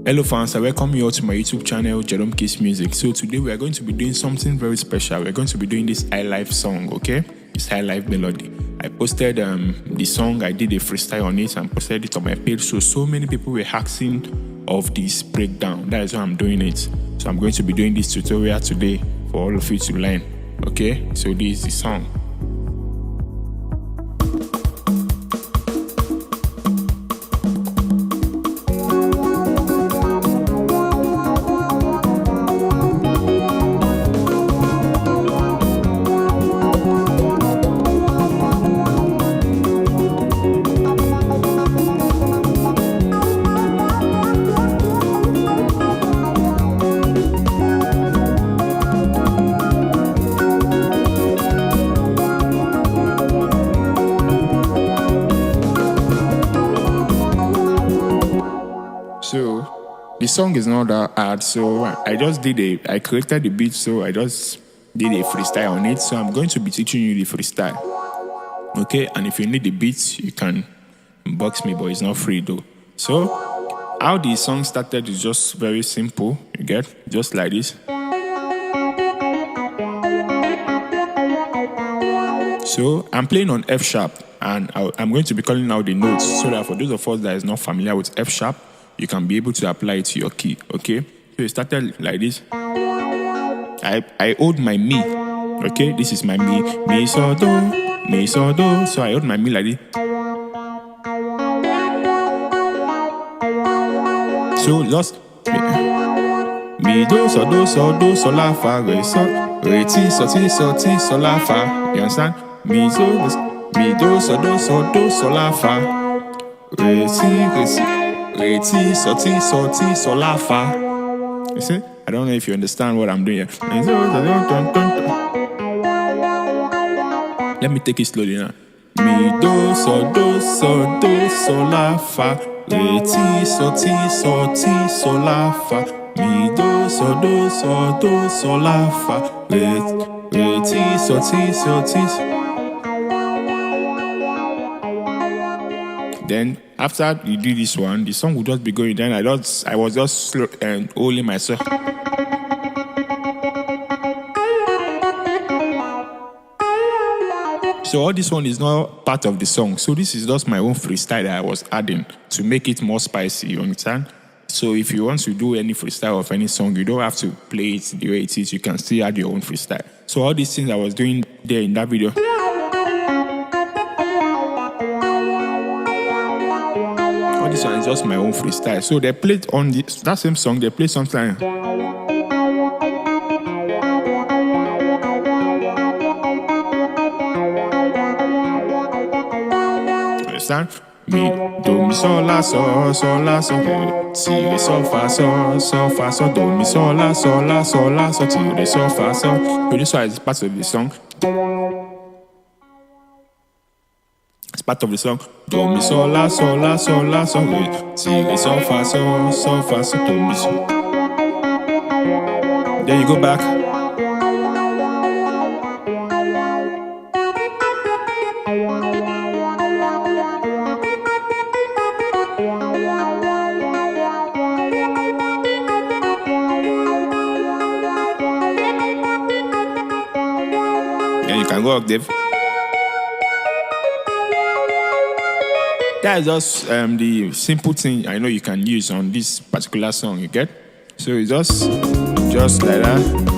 Hello fans, I welcome you all to my YouTube channel, Jeromekeys Music. So today we are going to be doing something very special. We're going to be doing this Highlife song, okay? This Highlife melody. I posted the song, I did a freestyle on it and posted it on my page. So many people were asking of this breakdown. That is why I'm doing it. So I'm going to be doing this tutorial today for all of you to learn, okay? So this is the song. So the song is not that hard, so I created the beat, so I just did a freestyle on it. So I'm going to be teaching you the freestyle, okay? And if you need the beat, you can inbox me, but it's not free though. So how the song started is just very simple, you get? Just like this. So I'm playing on F sharp, and I'm going to be calling out the notes, so that for those of us that is not familiar with F sharp, you can be able to apply it to your key, okay? So it started like this. I hold my mi, okay? This is my mi so do. So I hold my mi like this. So just mi do so la fa re ti so la fa. You understand? Mi do so la fa re ti so la fa. You see? I don't know if you understand what I'm doing here. Let me take it slowly now. Mi do so la fa re ti so la fa. Mi do so la fa re ti so. Then after you do this one, the song will just be going. Then I was just slow and holding myself. So all this one is not part of the song. So this is just my own freestyle that I was adding to make it more spicy, you understand? So if you want to do any freestyle of any song, you don't have to play it the way it is. You can still add your own freestyle. So all these things I was doing there in that video. This one is just my own freestyle. So they played on that same song, they played something. Understand? Mi, do, mi, so, la, so, ti, re, so, fa, so, do, mi, so, la, so, ti, re, so, fa, so. So this one is part of the song. It's part of the song. Do mi so la re ti re so fa so do mi so. Then you go back. Then you can go octave. That is just the simple thing I know you can use on this particular song, you get? So it's just like that.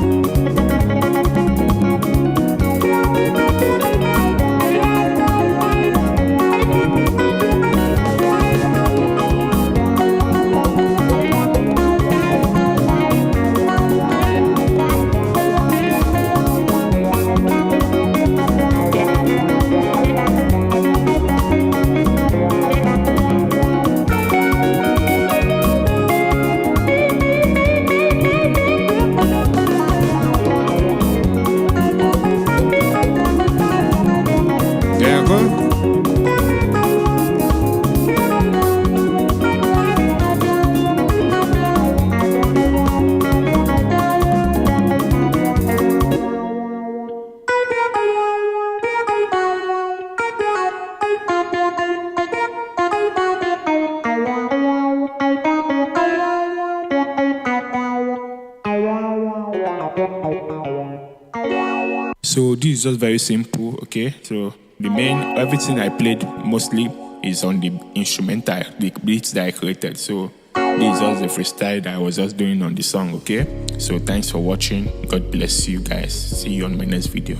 So this is just very simple, okay? So everything I played mostly is on the instrumental, the beats that I created. So this is just the freestyle that I was just doing on the song, okay? So thanks for watching. God bless you guys. See you on my next video.